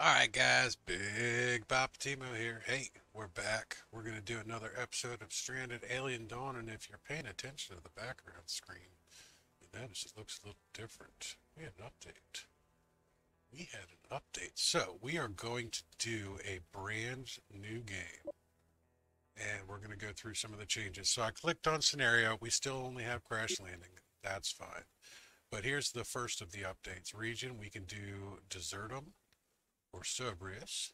Alright guys, BigPoppaTMo here. Hey, we're back. We're going to do another episode of Stranded Alien Dawn, and if you're paying attention to the background screen, you notice it looks a little different. We had an update. We had an update. So, we are going to do a brand new game, and we're going to go through some of the changes. So, I clicked on scenario. We still only have crash landing. That's fine. But here's the first of the updates. Region, we can do Desertum or Cerberus.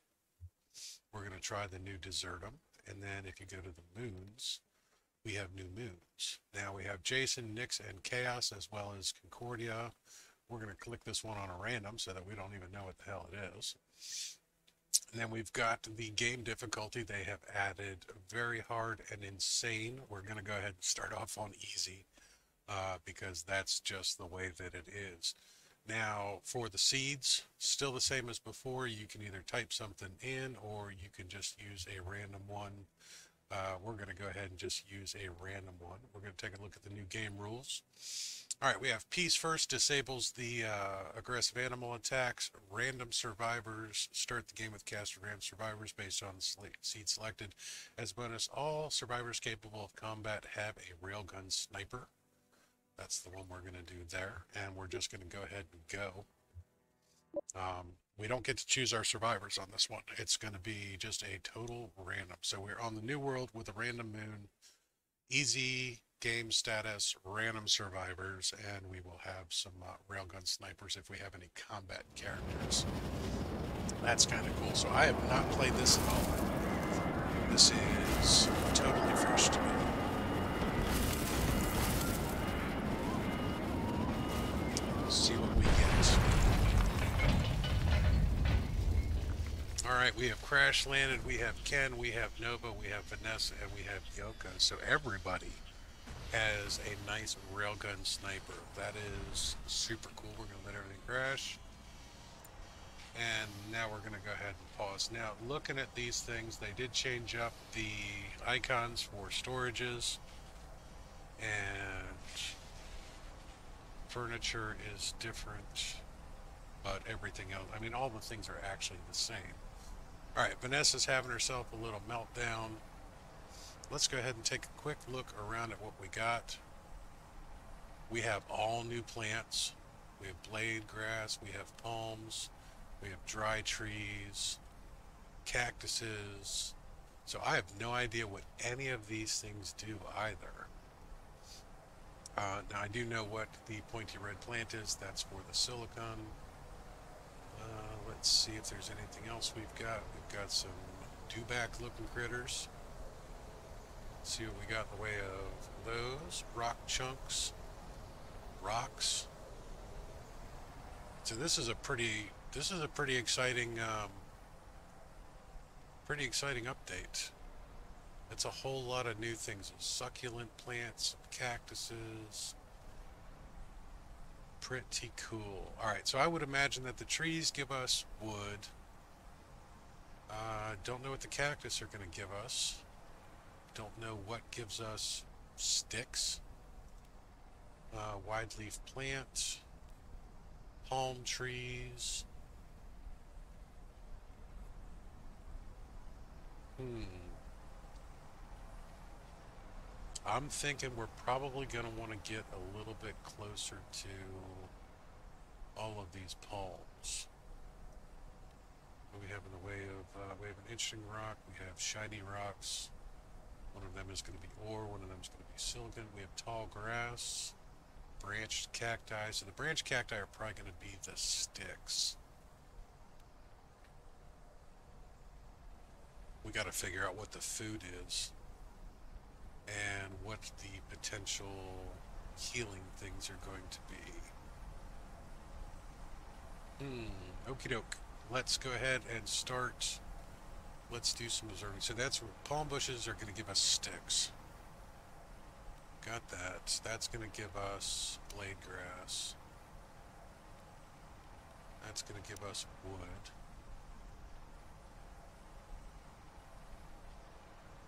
We're going to try the new Desertum. And then if you go to the moons, we have new moons. Now we have Jason, Nyx, and Chaos, as well as Concordia. We're going to click this one on a random so that we don't even know what the hell it is. And then we've got the game difficulty. They have added very hard and insane. We're going to go ahead and start off on easy because that's just the way that it is. Now, for the seeds, still the same as before. You can either type something in or you can just use a random one. We're going to go ahead and just use a random one. We're going to take a look at the new game rules. All right, we have peace first, disables the aggressive animal attacks. Random survivors start the game with cast random survivors based on the seed selected. As bonus, all survivors capable of combat have a railgun sniper. That's the one we're going to do there, and we're just going to go ahead and go. We don't get to choose our survivors on this one. It's going to be just a total random. So we're on the new world with a random moon, easy game status, random survivors, and we will have some railgun snipers if we have any combat characters. That's kind of cool. So I have not played this at all. This is totally fresh to me. See what we get. All right, we have crash landed, we have Ken, we have Nova, we have Vanessa, and we have Yoko. So everybody has a nice railgun sniper. That is super cool. We're going to let everything crash. And now we're going to go ahead and pause. Now, looking at these things, they did change up the icons for storages. And furniture is different, but everything else, I mean, all the things are actually the same. All right, Vanessa's having herself a little meltdown. Let's go ahead and take a quick look around at what we got. We have all new plants. We have blade grass, we have palms, we have dry trees, cactuses. So I have no idea what any of these things do either. Now I do know what the pointy red plant is. That's for the silicon. Let's see if there's anything else we've got. We've got some dewback looking critters. Let's see what we got in the way of those. Rock chunks. Rocks. So this is a pretty exciting update. It's a whole lot of new things. Succulent plants, cactuses. Pretty cool. Alright, so I would imagine that the trees give us wood. Don't know what the cactus are going to give us. Don't know what gives us sticks. Wide leaf plant. Palm trees. I'm thinking we're probably going to want to get a little bit closer to all of these palms. What do we have in the way of, we have an interesting rock, we have shiny rocks. One of them is going to be ore, one of them is going to be silicon. We have tall grass, branched cacti. So the branched cacti are probably going to be the sticks. We got to figure out what the food is and what the potential healing things are going to be. Okie doke. Let's go ahead and start. Let's do some observing. So that's where palm bushes are going to give us sticks. Got that. That's going to give us blade grass. That's going to give us wood.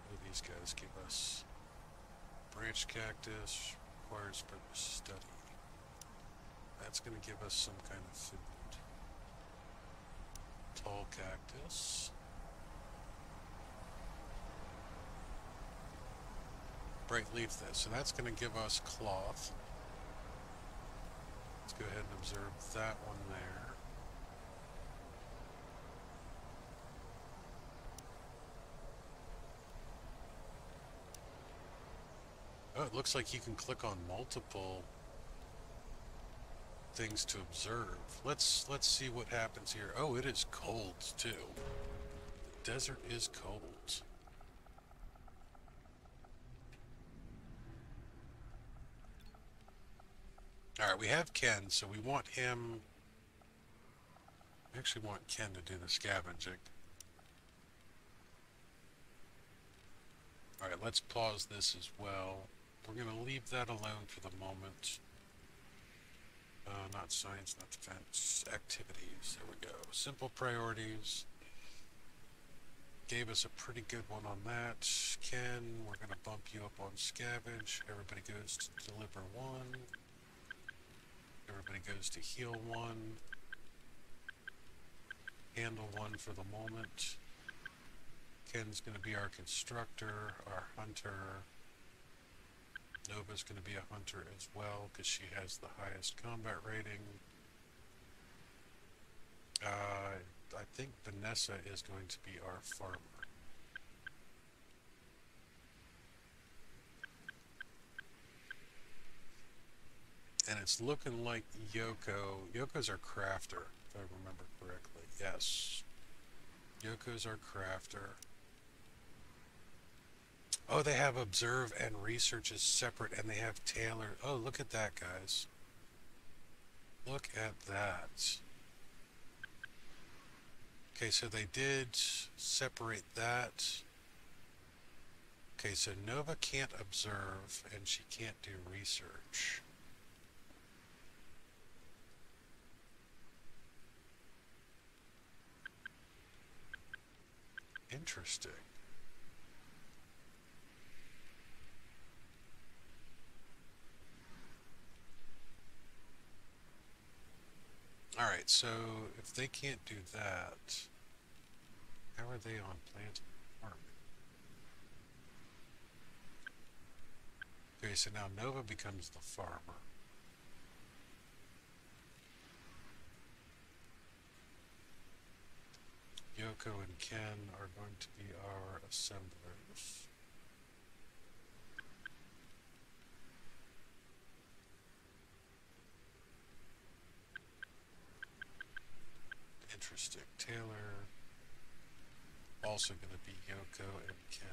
What do these guys give us? Branch cactus requires further study. That's going to give us some kind of food. tall cactus. Bright leaf this. So that's going to give us cloth. Let's go ahead and observe that one there. Oh, it looks like you can click on multiple things to observe. Let's see what happens here. Oh, it is cold too. The desert is cold. Alright, we have Ken, so we want him... We actually want Ken to do the scavenging. Alright, let's pause this as well. We're going to leave that alone for the moment. Not science, not defense. Activities. There we go. Simple priorities. Gave us a pretty good one on that. Ken, we're going to bump you up on scavenge. Everybody goes to deliver 1. Everybody goes to heal 1. Handle 1 for the moment. Ken's going to be our constructor, our hunter. Nova's going to be a hunter as well because she has the highest combat rating. I think Vanessa is going to be our farmer. And it's looking like Yoko's our crafter, if I remember correctly. Yes. Yoko's our crafter. Oh, they have observe and research is separate, and they have Taylor. Oh, look at that, guys. Look at that. Okay, so they did separate that. Okay, so Nova can't observe, and she can't do research. Interesting. Alright, so if they can't do that, how are they on planting farming? Okay, so now Nova becomes the farmer. Yoko and Ken are going to be our assemblers. Interesting. Taylor, also going to be Yoko and Ken.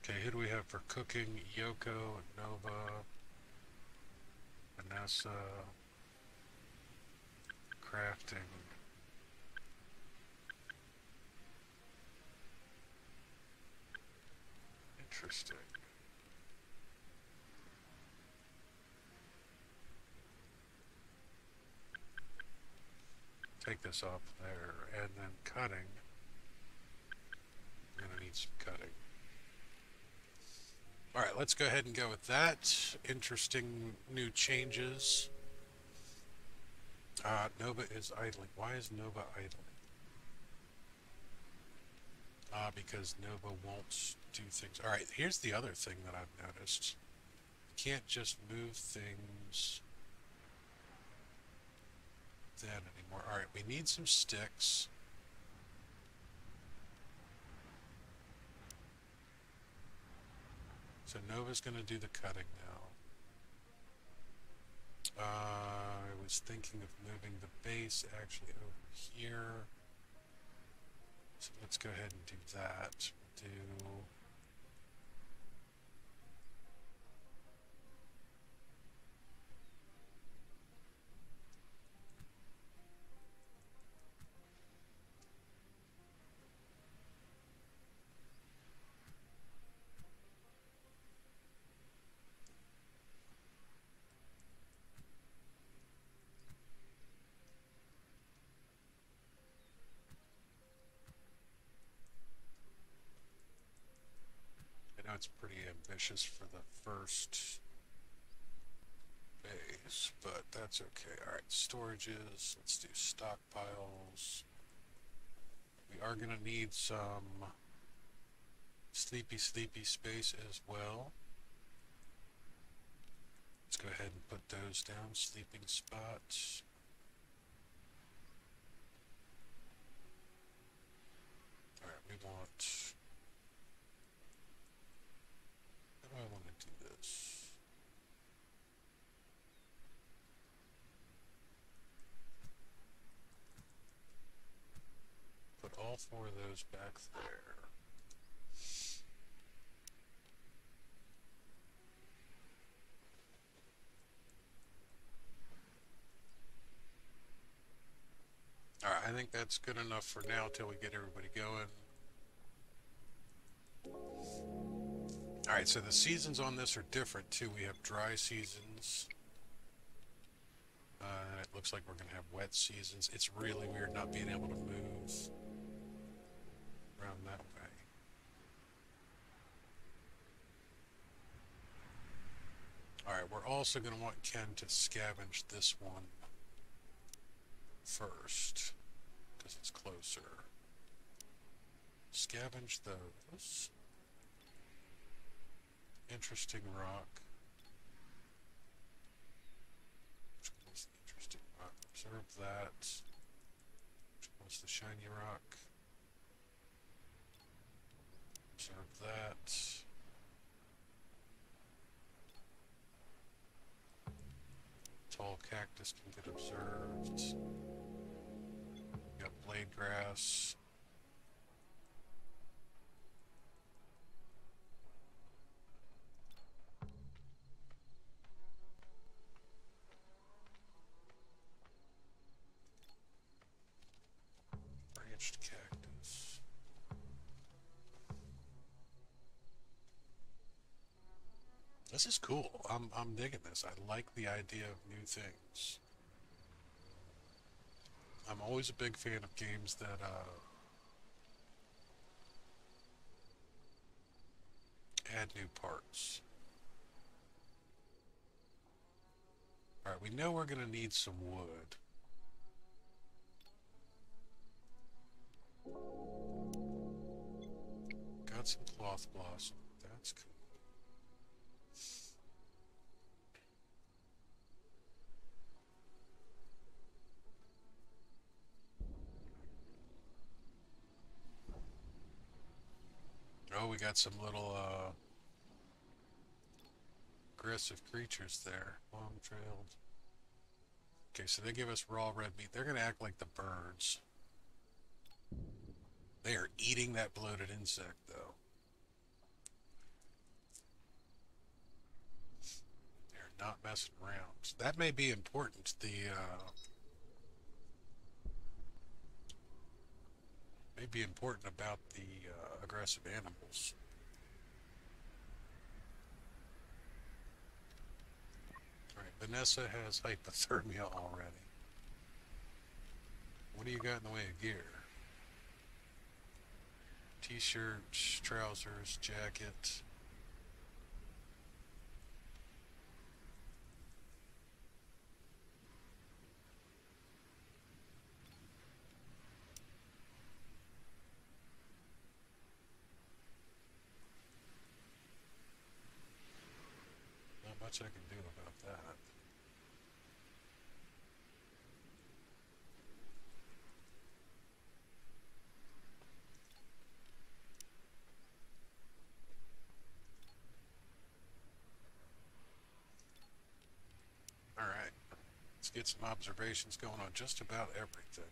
Okay, who do we have for cooking? Yoko, Nova, Vanessa, crafting. Interesting. Take this off there, and then cutting. I'm gonna need some cutting. Alright, let's go ahead and go with that. Interesting new changes. Nova is idling. Why is Nova idling? Because Nova won't do things. Alright, here's the other thing that I've noticed. You can't just move things then anymore. Alright, we need some sticks. So Nova's going to do the cutting now. I was thinking of moving the base actually over here. So let's go ahead and do that. Do that's pretty ambitious for the first phase, but that's okay. Alright, storages. Let's do stockpiles. We are going to need some sleepy space as well. Let's go ahead and put those down. Sleeping spots. Alright, we want... how do I want to do this? Put all four of those back there. Alright, I think that's good enough for now till we get everybody going. Alright, so the seasons on this are different too. We have dry seasons. It looks like we're going to have wet seasons. It's really weird not being able to move around that way. Alright, we're also going to want Ken to scavenge this one first, because it's closer. Scavenge those. Interesting rock. Which one was the interesting rock? Observe that. Which one was the shiny rock? Observe that. Tall cactus can get observed. We got blade grass. Branched cactus. This is cool. I'm digging this. I like the idea of new things. I'm always a big fan of games that add new parts. Alright, we know we're going to need some wood. Got some cloth blossom. That's cool. Oh, we got some little aggressive creatures there. Long-trailed. Okay, so they give us raw red meat. They're going to act like the birds. They are eating that bloated insect, though. They're not messing around. That may be important. May be important about the aggressive animals. Alright, Vanessa has hypothermia already. What do you got in the way of gear? T-shirts, trousers, jacket. Not much I can do about that. Alright, let's get some observations going on just about everything.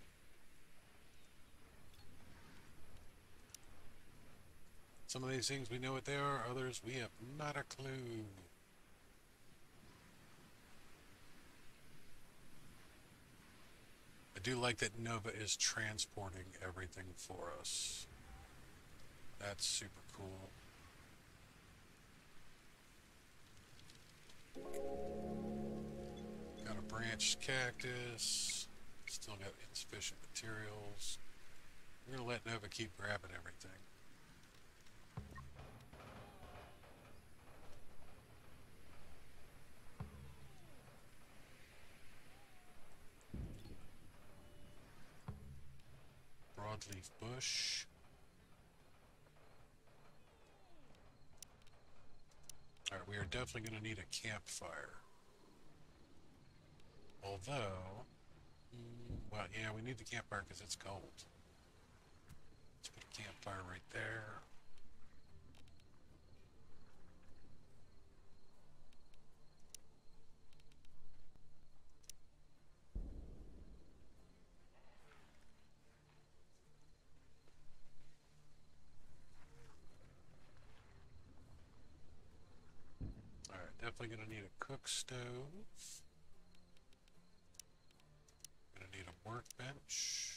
Some of these things we know what they are, others we have not a clue. I do like that Nova is transporting everything for us. That's super cool. Got a branched cactus. Still got insufficient materials. We're gonna let Nova keep grabbing everything. broadleaf bush. Alright, we are definitely going to need a campfire. Although, well, yeah, we need the campfire because it's cold. Let's put a campfire right there. Alright, definitely going to need a cook stove. Going to need a workbench.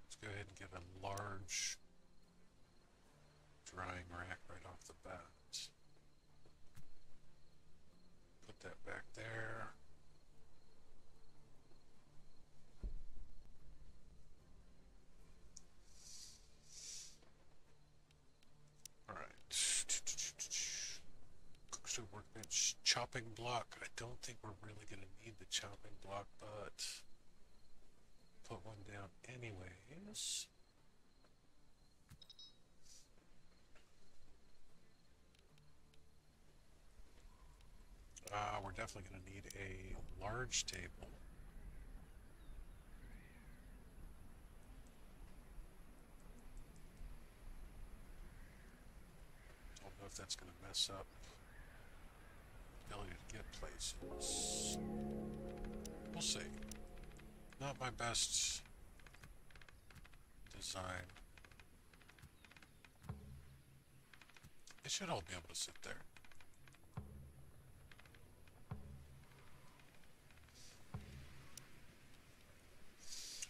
Let's go ahead and get a large drying rack right off the bat. Put that back there. Alright. Cookstove workbench. Chopping block. I don't think we're really going to need the chopping block, but put one down anyways. We're definitely going to need a large table. Don't know if that's going to mess up the ability to get places. We'll see. Not my best design. It should all be able to sit there.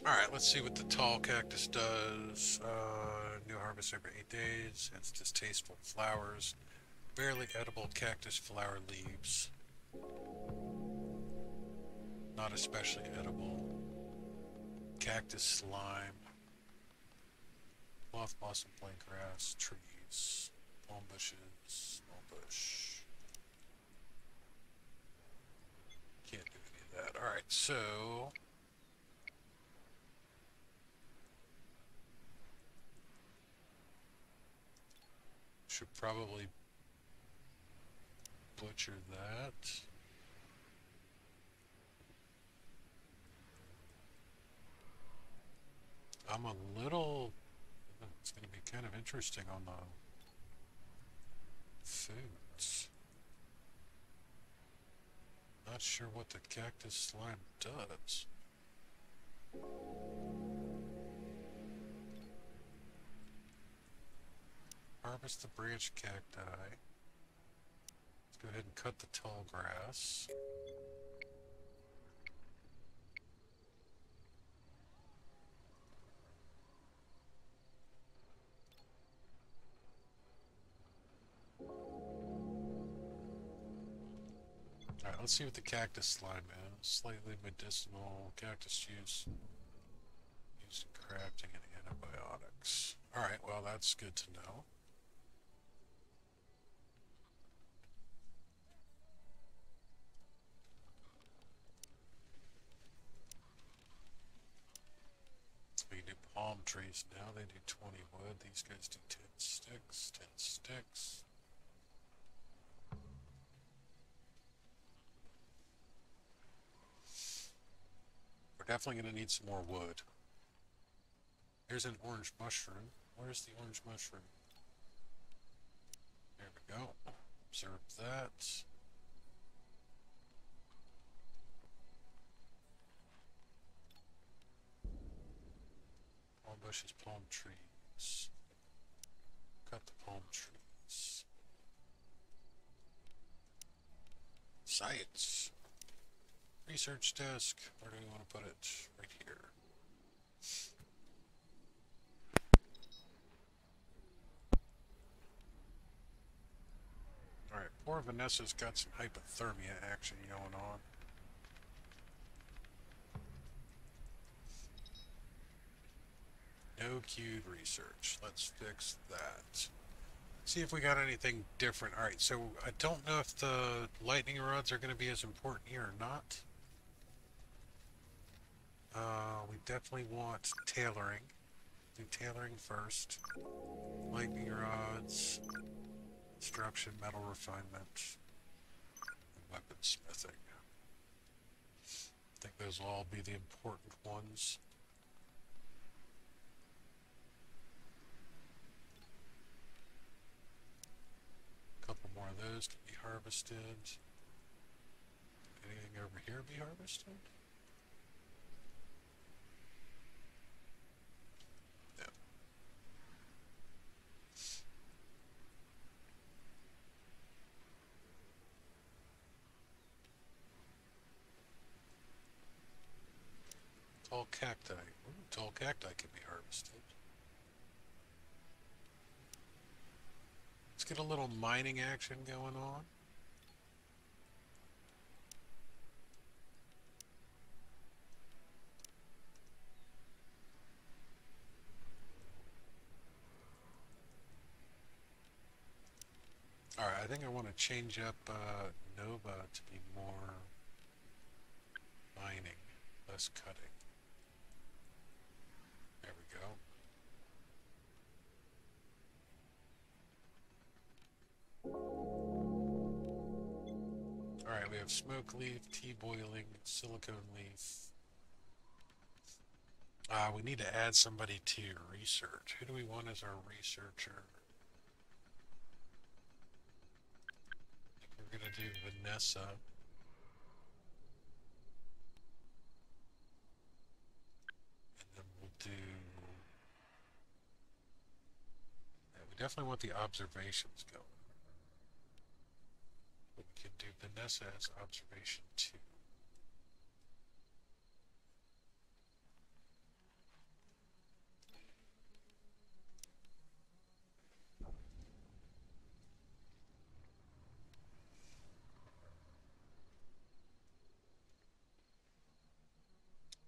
Alright, let's see what the tall cactus does. New harvest every 8 days. It's distasteful flowers. Barely edible cactus flower leaves. Not especially edible. Cactus slime. Cloth blossom, plain grass, trees, palm bushes, small bush. Can't do any of that. Alright, so should probably butcher that. I'm a little, it's going to be kind of interesting on the foods. Not sure what the cactus slime does. Harvest the branch cacti. Let's go ahead and cut the tall grass. Alright, let's see what the cactus slime is. Slightly medicinal cactus juice used in crafting and antibiotics. Alright, well that's good to know. We can do palm trees now. They do 20 wood. These guys do 10 sticks. 10 sticks. We're definitely going to need some more wood. Here's an orange mushroom. Where's the orange mushroom? There we go. Observe that. Palm bushes, palm trees. Cut the palm trees. Science. Research desk. Where do we want to put it? Right here. Alright, poor Vanessa's got some hypothermia action going on. No queued research. Let's fix that. See if we got anything different. All right, so I don't know if the lightning rods are going to be as important here or not. We definitely want tailoring. Do tailoring first. Lightning rods, construction, metal refinement, and weaponsmithing. I think those will all be the important ones. A couple more of those can be harvested. Anything over here be harvested? No. Tall cacti. Ooh, tall cacti can be harvested. Let's get a little mining action going on. Alright, I think I want to change up Nova to be more mining, less cutting. There we go. Alright, we have smoke leaf, tea boiling, silicone leaf. We need to add somebody to research. Who do we want as our researcher? I think we're going to do Vanessa. And then we'll do... Yeah, we definitely want the observations going. But we can do Vanessa as observation 2.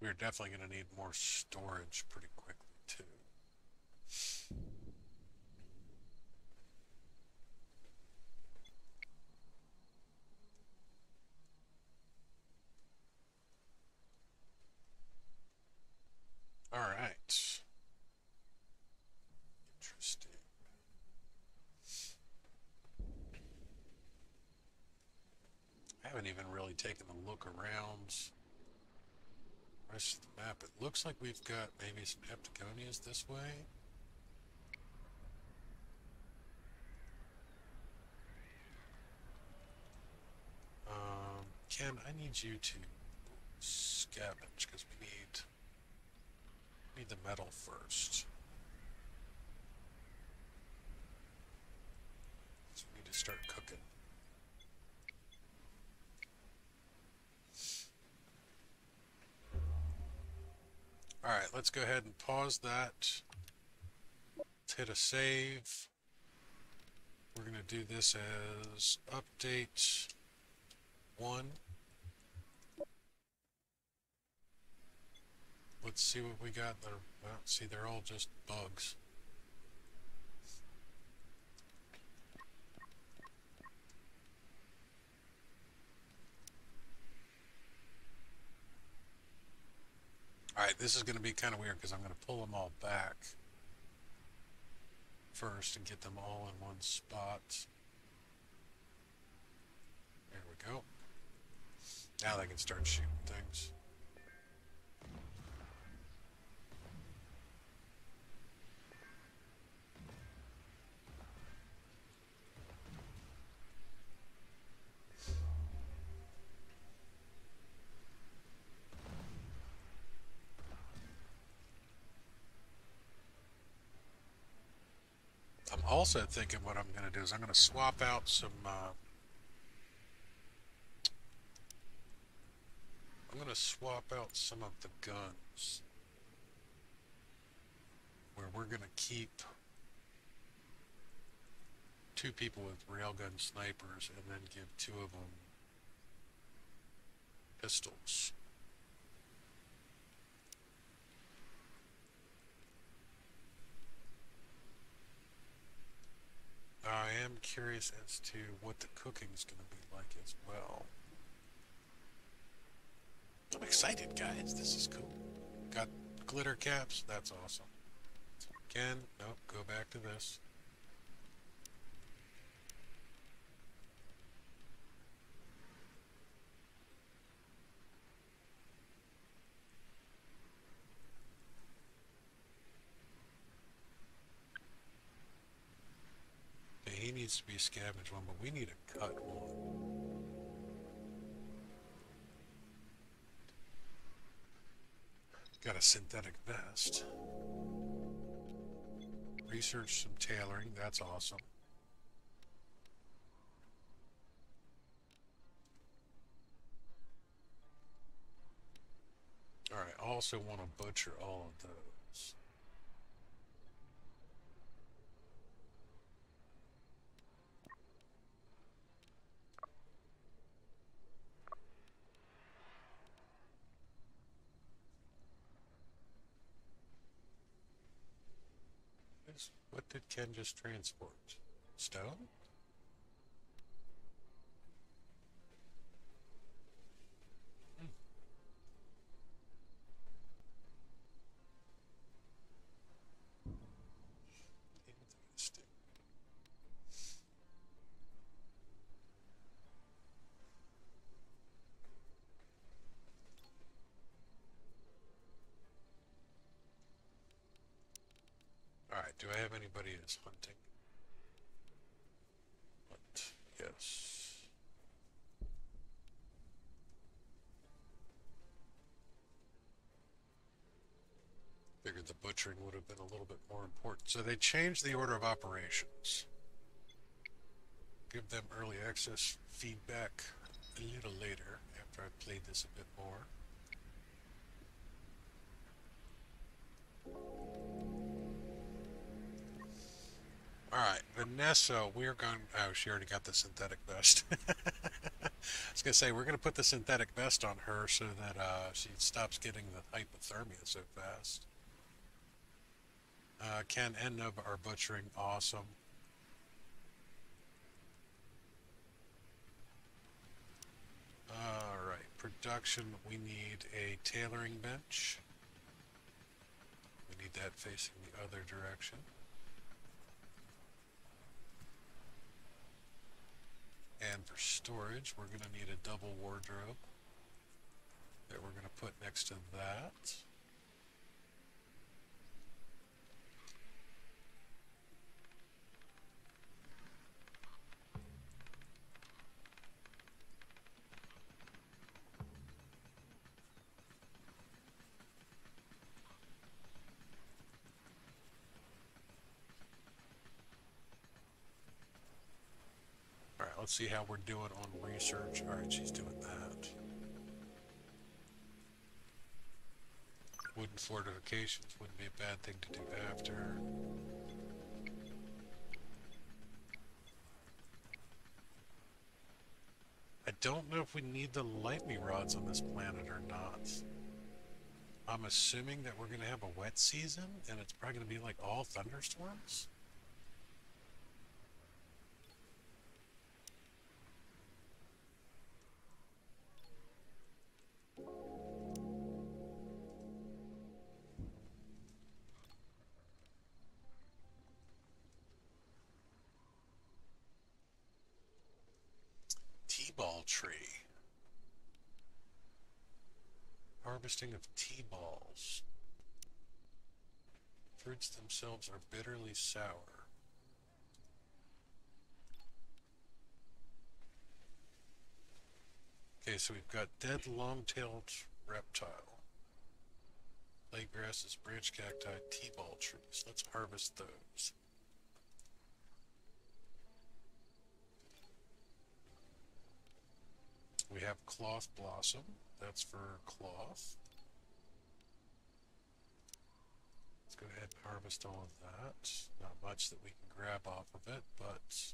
We're definitely going to need more storage pretty quickly, too. All right. Interesting. I haven't even really taken a look around the rest of the map. It looks like we've got maybe some heptagonias this way. Ken, I need you to scavenge because we need the metal first. So we need to start cooking. Alright, let's go ahead and pause that. Let's hit a save. We're going to do this as update 1. Let's see what we got there. Well, see, they're all just bugs. Alright, this is going to be kind of weird because I'm going to pull them all back first and get them all in one spot. There we go. Now they can start shooting things. I'm also thinking what I'm going to do is I'm going to swap out some of the guns where we're going to keep 2 people with railgun snipers and then give 2 of them pistols. curious as to what the cooking is going to be like as well. I'm excited, guys. This is cool. Got glitter caps. That's awesome. Again, nope, go back to this. Okay, he needs to be a scavenged one, but we need a cut one. Got a synthetic vest. Research some tailoring. That's awesome. Alright, I also want to butcher all of those. What did Ken just transport? Stone? Interesting. Alright, do I have anybody who's hunting? Hunt. Yes. Figured the butchering would have been a little bit more important. So they changed the order of operations. Give them early access feedback a little later after I've played this a bit more. Alright, Vanessa, we're going... Oh, she already got the synthetic vest. I was going to say, we're going to put the synthetic vest on her so that she stops getting the hypothermia so fast. Ken and Nova are butchering. Awesome. Alright, production, we need a tailoring bench. We need that facing the other direction. And for storage, we're going to need a double wardrobe that we're going to put next to that. Alright, let's see how we're doing on research. Alright, she's doing that. Wooden fortifications wouldn't be a bad thing to do after. I don't know if we need the lightning rods on this planet or not. I'm assuming that we're going to have a wet season, and it's probably going to be like all thunderstorms. T-ball tree. Harvesting of T-balls. Fruits themselves are bitterly sour. Okay, so we've got dead long-tailed reptile. Lake grasses, branch cacti, T-ball trees. Let's harvest those. We have cloth blossom. That's for cloth. Let's go ahead and harvest all of that. Not much that we can grab off of it, but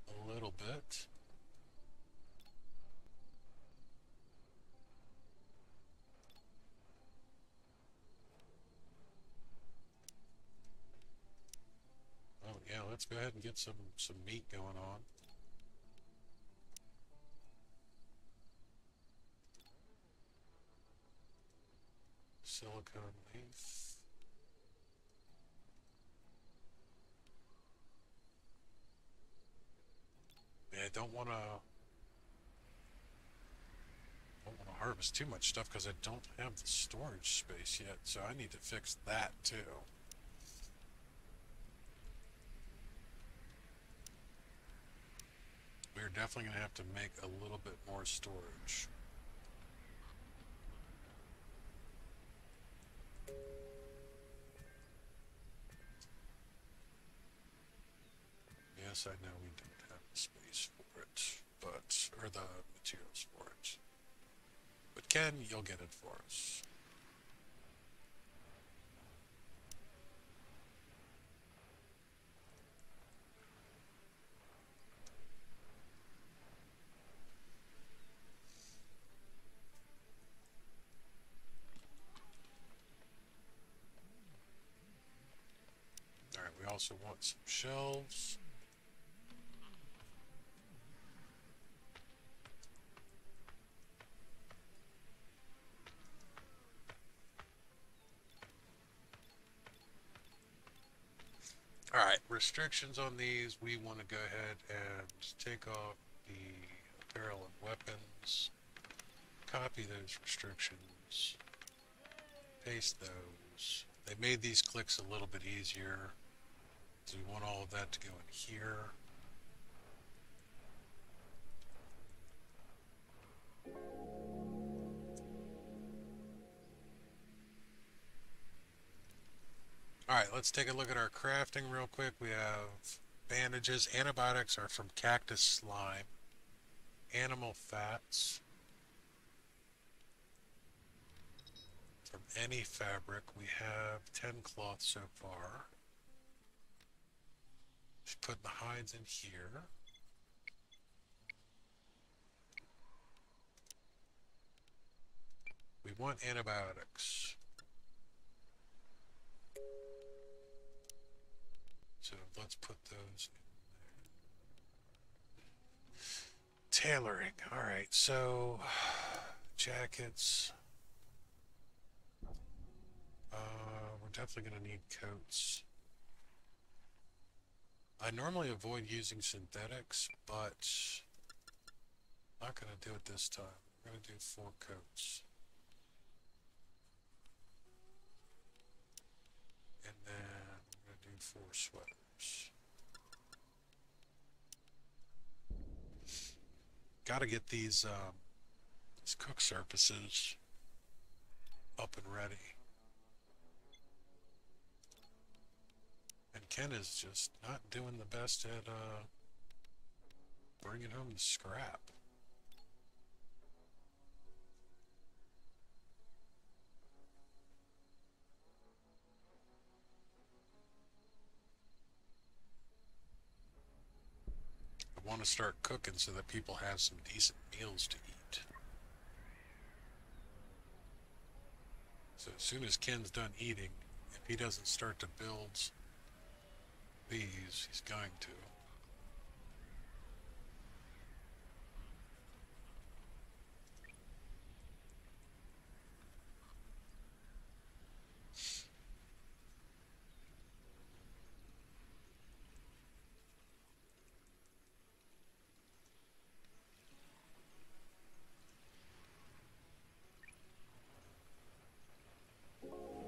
a little bit. Oh yeah, Yeah, let's go ahead and get some meat going on. Silicone leaf. Yeah, I don't want to harvest too much stuff because I don't have the storage space yet, so I need to fix that too. We're definitely going to have to make a little bit more storage. Yes, I know we don't have the space for it, or the materials for it. But Ken, you'll get it for us. Alright, we also want some shelves. Alright, restrictions on these. We want to go ahead and take off the apparel and weapons. Copy those restrictions. Paste those. They made these clicks a little bit easier. So we want all of that to go in here. Alright, let's take a look at our crafting real quick. We have bandages. Antibiotics are from cactus slime. Animal fats. From any fabric. We have 10 cloth so far. Just put the hides in here. We want antibiotics. So let's put those in there. Tailoring. Alright, so jackets. We're definitely going to need coats. I normally avoid using synthetics, but I'm not going to do it this time. I'm going to do 4 coats. And then I'm going to do 4 sweaters. Got to get these cook surfaces up and ready. And Ken is just not doing the best at bringing home the scrap. I want to start cooking so that people have some decent meals to eat. So as soon as Ken's done eating, if he doesn't start to build these, he's going to.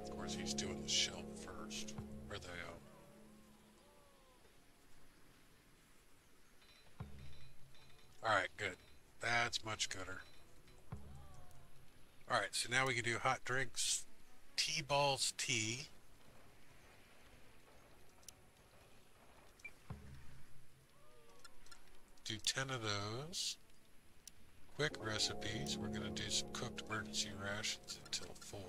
Of course, he's doing the shelf first, or the Alright, good. That's much gooder. Alright, so now we can do hot drinks. T-Balls tea. Do 10 of those. Quick recipes. We're going to do some cooked emergency rations until 4.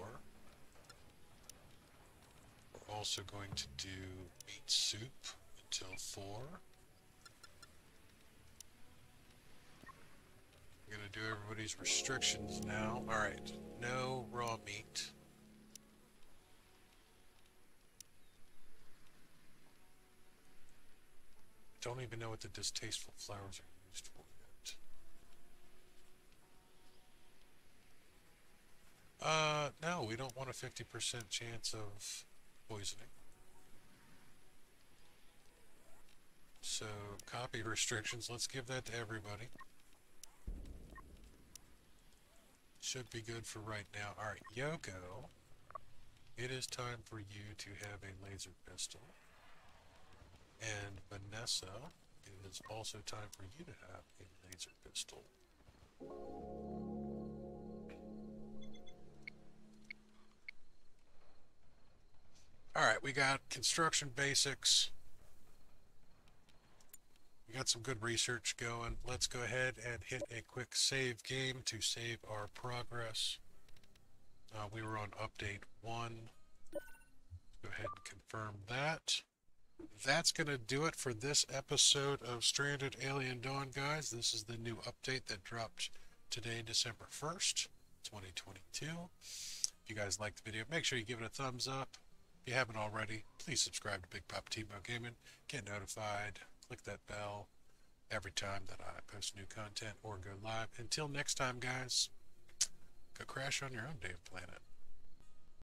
We're also going to do meat soup until 4. We're going to do everybody's restrictions now. Alright, no raw meat. don't even know what the distasteful flowers are used for yet. No, we don't want a 50% chance of poisoning. So, copy restrictions, let's give that to everybody. Should be good for right now. Alright, Yoko, it is time for you to have a laser pistol. And Vanessa, it is also time for you to have a laser pistol. Alright, we got construction basics. We got some good research going. Let's go ahead and hit a quick save game to save our progress. We were on update 1. Go ahead and confirm that. That's going to do it for this episode of Stranded Alien Dawn, guys. This is the new update that dropped today, December 1st, 2022. If you guys liked the video, make sure you give it a thumbs up. If you haven't already, please subscribe to BigPoppaTMo Gaming. Get notified. Click that bell every time that I post new content or go live. Until next time, guys, go crash on your own damn planet.